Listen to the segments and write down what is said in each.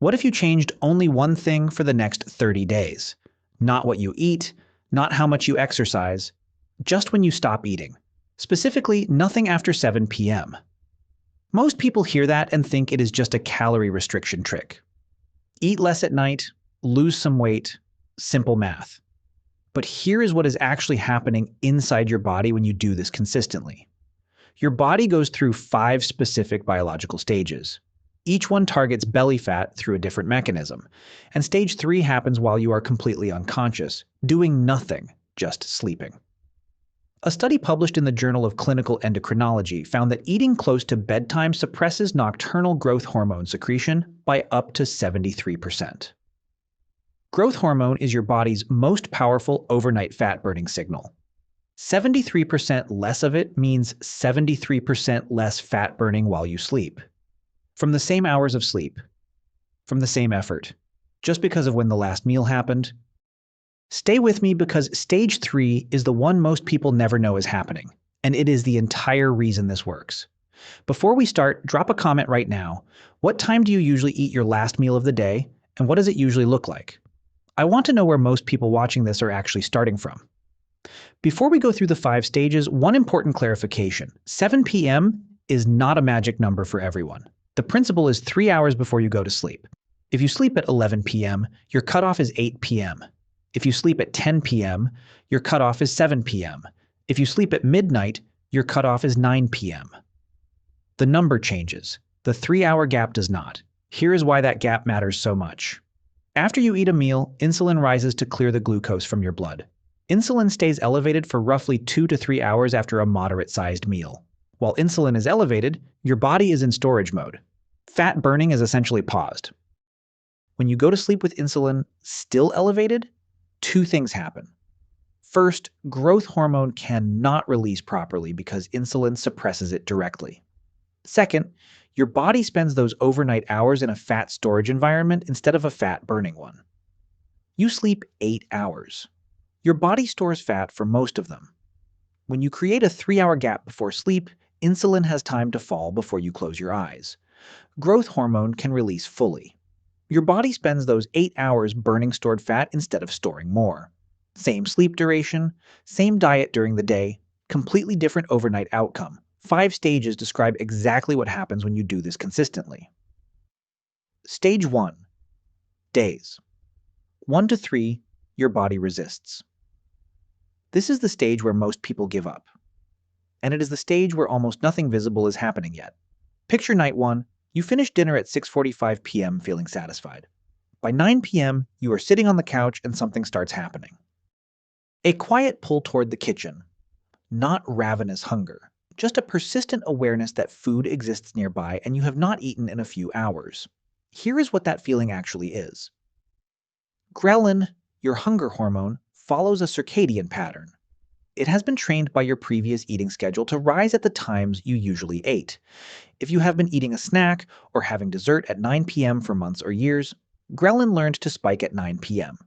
What if you changed only one thing for the next 30 days? Not what you eat, not how much you exercise, just when you stop eating. Specifically, nothing after 7 p.m. Most people hear that and think it is just a calorie restriction trick. Eat less at night, lose some weight, simple math. But here is what is actually happening inside your body when you do this consistently. Your body goes through 5 specific biological stages. Each one targets belly fat through a different mechanism, and stage 3 happens while you are completely unconscious, doing nothing, just sleeping. A study published in the Journal of Clinical Endocrinology found that eating close to bedtime suppresses nocturnal growth hormone secretion by up to 73%. Growth hormone is your body's most powerful overnight fat-burning signal. 73% less of it means 73% less fat burning while you sleep. From the same hours of sleep, from the same effort, just because of when the last meal happened. Stay with me because stage 3 is the one most people never know is happening, and it is the entire reason this works. Before we start, drop a comment right now. What time do you usually eat your last meal of the day, and what does it usually look like? I want to know where most people watching this are actually starting from. Before we go through the 5 stages, one important clarification. 7 p.m. is not a magic number for everyone. The principle is 3 hours before you go to sleep. If you sleep at 11 p.m., your cutoff is 8 p.m. If you sleep at 10 p.m., your cutoff is 7 p.m. If you sleep at midnight, your cutoff is 9 p.m. The number changes. The 3-hour gap does not. Here is why that gap matters so much. After you eat a meal, insulin rises to clear the glucose from your blood. Insulin stays elevated for roughly 2 to 3 hours after a moderate-sized meal. While insulin is elevated, your body is in storage mode. Fat burning is essentially paused. When you go to sleep with insulin still elevated, 2 things happen. First, growth hormone cannot release properly because insulin suppresses it directly. Second, your body spends those overnight hours in a fat storage environment instead of a fat-burning one. You sleep 8 hours. Your body stores fat for most of them. When you create a 3-hour gap before sleep, insulin has time to fall before you close your eyes. Growth hormone can release fully. Your body spends those 8 hours burning stored fat instead of storing more. Same sleep duration, same diet during the day, completely different overnight outcome. 5 stages describe exactly what happens when you do this consistently. Stage 1. Days. 1 to 3, your body resists. This is the stage where most people give up. And it is the stage where almost nothing visible is happening yet. Picture night 1, you finish dinner at 6:45 p.m. feeling satisfied. By 9 p.m., you are sitting on the couch and something starts happening. A quiet pull toward the kitchen. Not ravenous hunger. Just a persistent awareness that food exists nearby and you have not eaten in a few hours. Here is what that feeling actually is. Ghrelin, your hunger hormone, follows a circadian pattern. It has been trained by your previous eating schedule to rise at the times you usually ate. If you have been eating a snack or having dessert at 9 p.m. for months or years, ghrelin learned to spike at 9 p.m.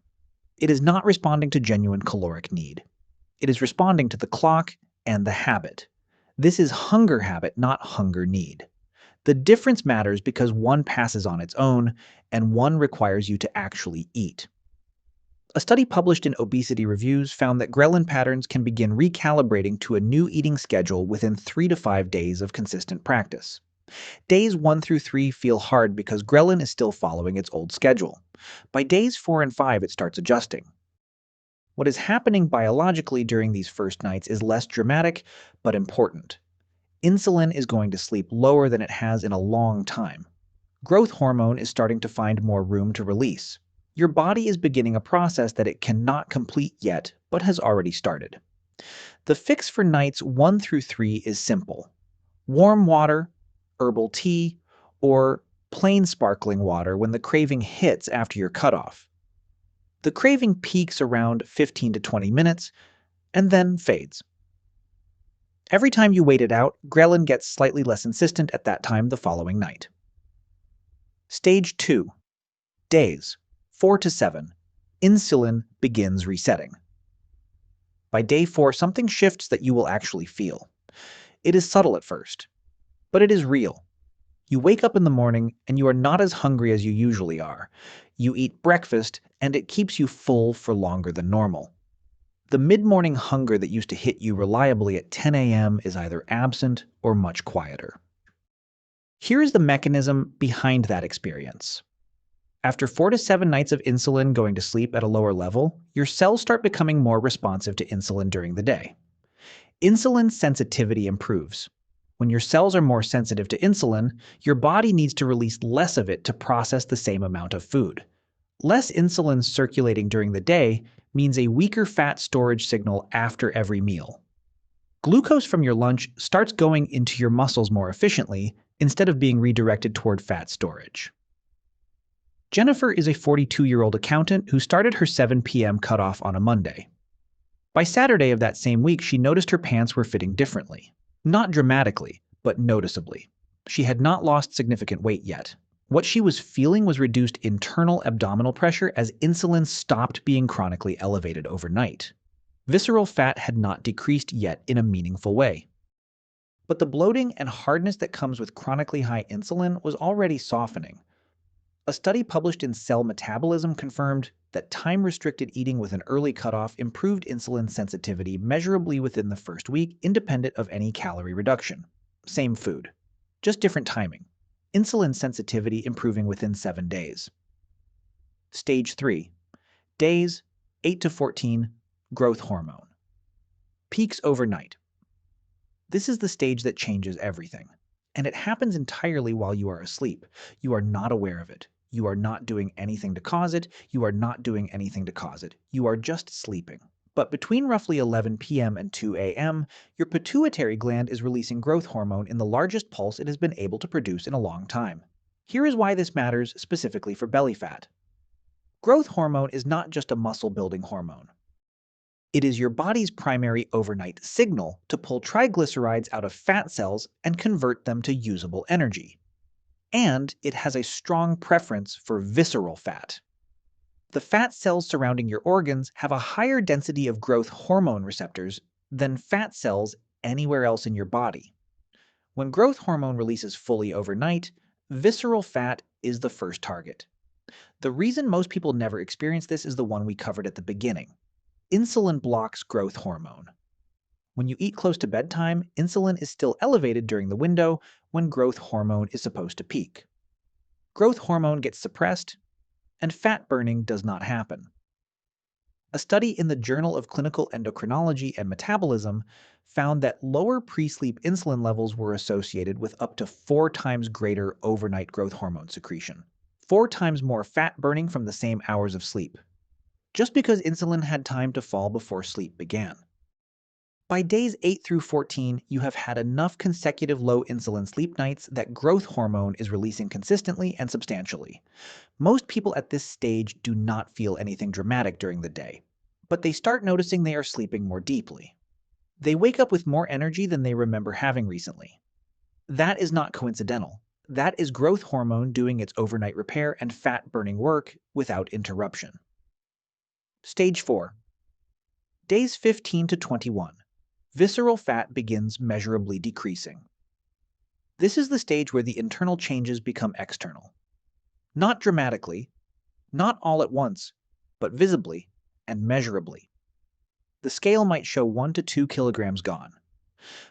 It is not responding to genuine caloric need. It is responding to the clock and the habit. This is hunger habit, not hunger need. The difference matters because one passes on its own, and one requires you to actually eat. A study published in Obesity Reviews found that ghrelin patterns can begin recalibrating to a new eating schedule within 3 to 5 days of consistent practice. Days 1 through 3 feel hard because ghrelin is still following its old schedule. By days 4 and 5, it starts adjusting. What is happening biologically during these first nights is less dramatic, but important. Insulin is going to sleep lower than it has in a long time. Growth hormone is starting to find more room to release. Your body is beginning a process that it cannot complete yet, but has already started. The fix for nights 1 through 3 is simple. Warm water, herbal tea, or plain sparkling water when the craving hits after your cutoff. The craving peaks around 15 to 20 minutes and then fades. Every time you wait it out, ghrelin gets slightly less insistent at that time the following night. Stage 2. Days 4 to 7. Insulin begins resetting. By day 4, something shifts that you will actually feel. It is subtle at first, but it is real. You wake up in the morning and you are not as hungry as you usually are. You eat breakfast and it keeps you full for longer than normal. The mid-morning hunger that used to hit you reliably at 10 a.m. is either absent or much quieter. Here is the mechanism behind that experience. After 4 to 7 nights of insulin going to sleep at a lower level, your cells start becoming more responsive to insulin during the day. Insulin sensitivity improves. When your cells are more sensitive to insulin, your body needs to release less of it to process the same amount of food. Less insulin circulating during the day means a weaker fat storage signal after every meal. Glucose from your lunch starts going into your muscles more efficiently instead of being redirected toward fat storage. Jennifer is a 42-year-old accountant who started her 7 p.m. cutoff on a Monday. By Saturday of that same week, she noticed her pants were fitting differently. Not dramatically, but noticeably. She had not lost significant weight yet. What she was feeling was reduced internal abdominal pressure as insulin stopped being chronically elevated overnight. Visceral fat had not decreased yet in a meaningful way. But the bloating and hardness that comes with chronically high insulin was already softening. A study published in Cell Metabolism confirmed that time-restricted eating with an early cutoff improved insulin sensitivity measurably within the first week, independent of any calorie reduction. Same food, just different timing. Insulin sensitivity improving within 7 days. Stage 3. Days 8 to 14, growth hormone. Peaks overnight. This is the stage that changes everything. And it happens entirely while you are asleep. You are not aware of it. You are not doing anything to cause it. You are not doing anything to cause it. You are just sleeping. But between roughly 11 p.m. and 2 a.m., your pituitary gland is releasing growth hormone in the largest pulse it has been able to produce in a long time. Here is why this matters specifically for belly fat. Growth hormone is not just a muscle-building hormone. It is your body's primary overnight signal to pull triglycerides out of fat cells and convert them to usable energy. And it has a strong preference for visceral fat. The fat cells surrounding your organs have a higher density of growth hormone receptors than fat cells anywhere else in your body. When growth hormone releases fully overnight, visceral fat is the first target. The reason most people never experience this is the one we covered at the beginning. Insulin blocks growth hormone. When you eat close to bedtime, insulin is still elevated during the window when growth hormone is supposed to peak. Growth hormone gets suppressed, and fat burning does not happen. A study in the Journal of Clinical Endocrinology and Metabolism found that lower pre-sleep insulin levels were associated with up to 4 times greater overnight growth hormone secretion, 4 times more fat burning from the same hours of sleep, just because insulin had time to fall before sleep began. By days 8 through 14, you have had enough consecutive low insulin sleep nights that growth hormone is releasing consistently and substantially. Most people at this stage do not feel anything dramatic during the day, but they start noticing they are sleeping more deeply. They wake up with more energy than they remember having recently. That is not coincidental. That is growth hormone doing its overnight repair and fat-burning work without interruption. Stage 4. Days 15 to 21. Visceral fat begins measurably decreasing. This is the stage where the internal changes become external. Not dramatically, not all at once, but visibly and measurably. The scale might show 1 to 2 kilograms gone.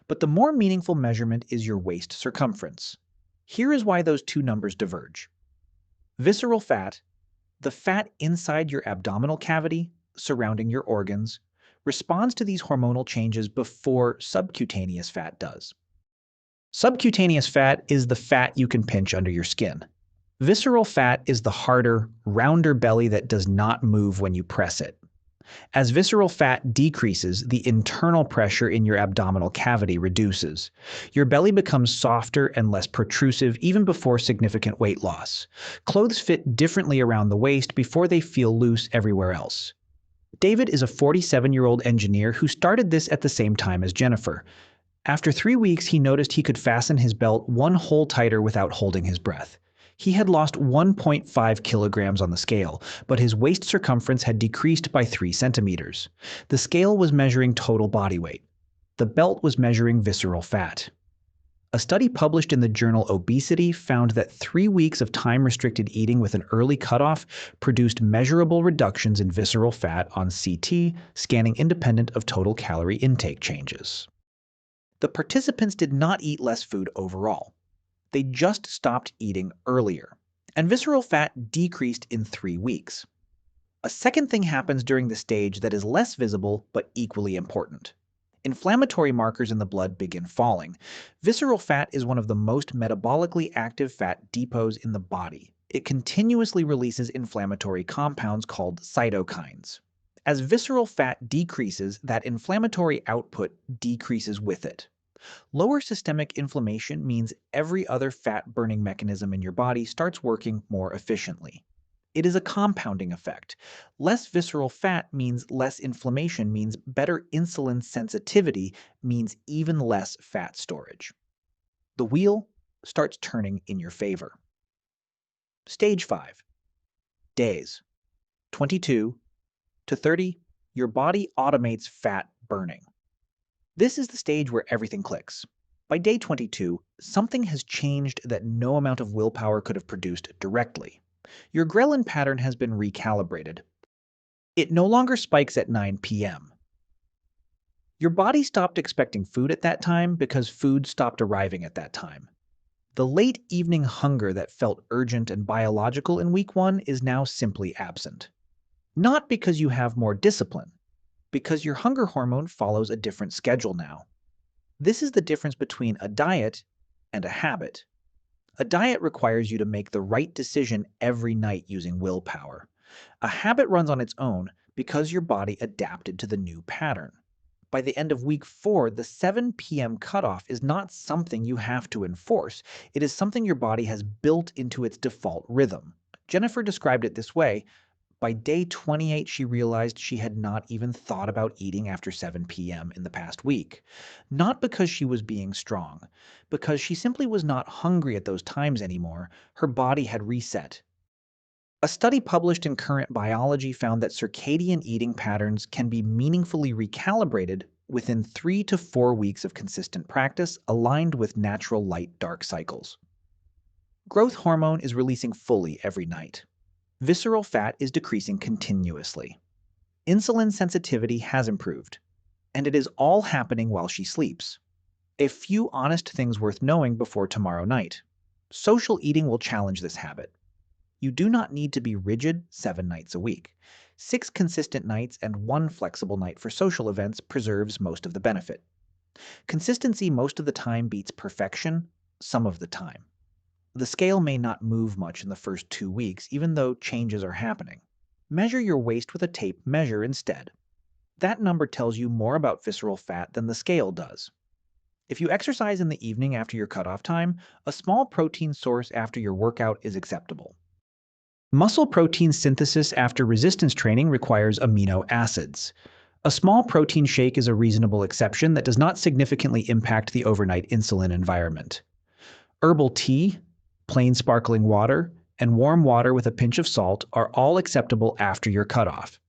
But the more meaningful measurement is your waist circumference. Here is why those two numbers diverge. Visceral fat, the fat inside your abdominal cavity, surrounding your organs, responds to these hormonal changes before subcutaneous fat does. Subcutaneous fat is the fat you can pinch under your skin. Visceral fat is the harder, rounder belly that does not move when you press it. As visceral fat decreases, the internal pressure in your abdominal cavity reduces. Your belly becomes softer and less protrusive even before significant weight loss. Clothes fit differently around the waist before they feel loose everywhere else. David is a 47-year-old engineer who started this at the same time as Jennifer. After 3 weeks, he noticed he could fasten his belt one hole tighter without holding his breath. He had lost 1.5 kilograms on the scale, but his waist circumference had decreased by 3 centimeters. The scale was measuring total body weight. The belt was measuring visceral fat. A study published in the journal Obesity found that 3 weeks of time-restricted eating with an early cutoff produced measurable reductions in visceral fat on CT, scanning independent of total calorie intake changes. The participants did not eat less food overall. They just stopped eating earlier, and visceral fat decreased in 3 weeks. A second thing happens during the stage that is less visible but equally important. Inflammatory markers in the blood begin falling. Visceral fat is one of the most metabolically active fat depots in the body. It continuously releases inflammatory compounds called cytokines. As visceral fat decreases, that inflammatory output decreases with it. Lower systemic inflammation means every other fat-burning mechanism in your body starts working more efficiently. It is a compounding effect. Less visceral fat means less inflammation, means better insulin sensitivity, means even less fat storage. The wheel starts turning in your favor. Stage 5. Days 22 to 30, your body automates fat burning. This is the stage where everything clicks. By day 22, something has changed that no amount of willpower could have produced directly. Your Ghrelin pattern has been recalibrated. It no longer spikes at 9 p.m. Your body stopped expecting food at that time because food stopped arriving at that time. The late evening hunger that felt urgent and biological in week 1 is now simply absent. Not because you have more discipline, because your hunger hormone follows a different schedule now. This is the difference between a diet and a habit. A diet requires you to make the right decision every night using willpower. A habit runs on its own because your body adapted to the new pattern. By the end of week 4, the 7 p.m. cutoff is not something you have to enforce. It is something your body has built into its default rhythm. Jennifer described it this way. By day 28, she realized she had not even thought about eating after 7 p.m. in the past week. Not because she was being strong, because she simply was not hungry at those times anymore. Her body had reset. A study published in Current Biology found that circadian eating patterns can be meaningfully recalibrated within 3 to 4 weeks of consistent practice aligned with natural light-dark cycles. Growth hormone is releasing fully every night. Visceral fat is decreasing continuously. Insulin sensitivity has improved, and it is all happening while she sleeps. A few honest things worth knowing before tomorrow night. Social eating will challenge this habit. You do not need to be rigid 7 nights a week. 6 consistent nights and 1 flexible night for social events preserves most of the benefit. Consistency most of the time beats perfection some of the time. The scale may not move much in the first 2 weeks, even though changes are happening. Measure your waist with a tape measure instead. That number tells you more about visceral fat than the scale does. If you exercise in the evening after your cutoff time, a small protein source after your workout is acceptable. Muscle protein synthesis after resistance training requires amino acids. A small protein shake is a reasonable exception that does not significantly impact the overnight insulin environment. Herbal tea, plain sparkling water, and warm water with a pinch of salt are all acceptable after your cutoff.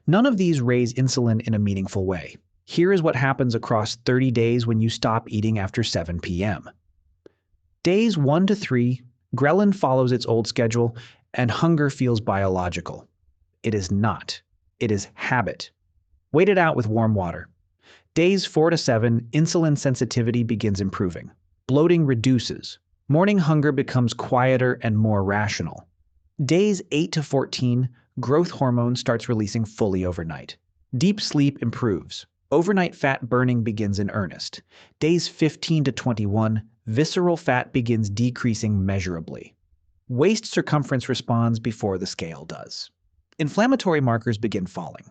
None of these raise insulin in a meaningful way. Here is what happens across 30 days when you stop eating after 7 p.m. Days 1 to 3, Ghrelin follows its old schedule, and hunger feels biological. It is not. It is habit. Wait it out with warm water. Days 4 to 7, insulin sensitivity begins improving. Bloating reduces. Morning hunger becomes quieter and more rational. Days 8 to 14, growth hormone starts releasing fully overnight. Deep sleep improves. Overnight fat burning begins in earnest. Days 15 to 21, visceral fat begins decreasing measurably. Waist circumference responds before the scale does. Inflammatory markers begin falling.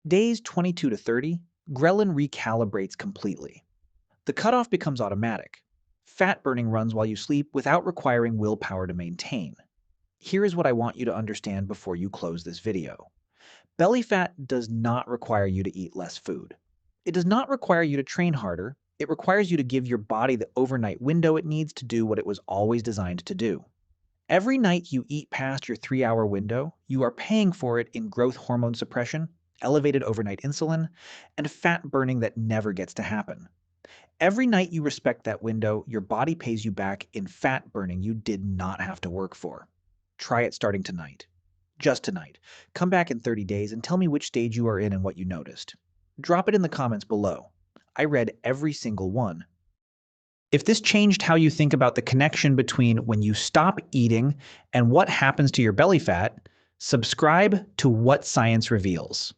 Days 22 to 30, Ghrelin recalibrates completely. The cutoff becomes automatic. Fat burning runs while you sleep without requiring willpower to maintain. Here is what I want you to understand before you close this video. Belly fat does not require you to eat less food. It does not require you to train harder. It requires you to give your body the overnight window it needs to do what it was always designed to do. Every night you eat past your 3-hour window, you are paying for it in growth hormone suppression, elevated overnight insulin, and fat burning that never gets to happen. Every night you respect that window, your body pays you back in fat burning you did not have to work for. Try it starting tonight. Just tonight. Come back in 30 days and tell me which stage you are in and what you noticed. Drop it in the comments below. I read every single one. If this changed how you think about the connection between when you stop eating and what happens to your belly fat, subscribe to What Science Reveals.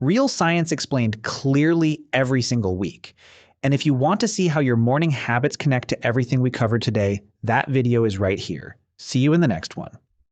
Real science explained clearly every single week. And if you want to see how your morning habits connect to everything we covered today, that video is right here. See you in the next one.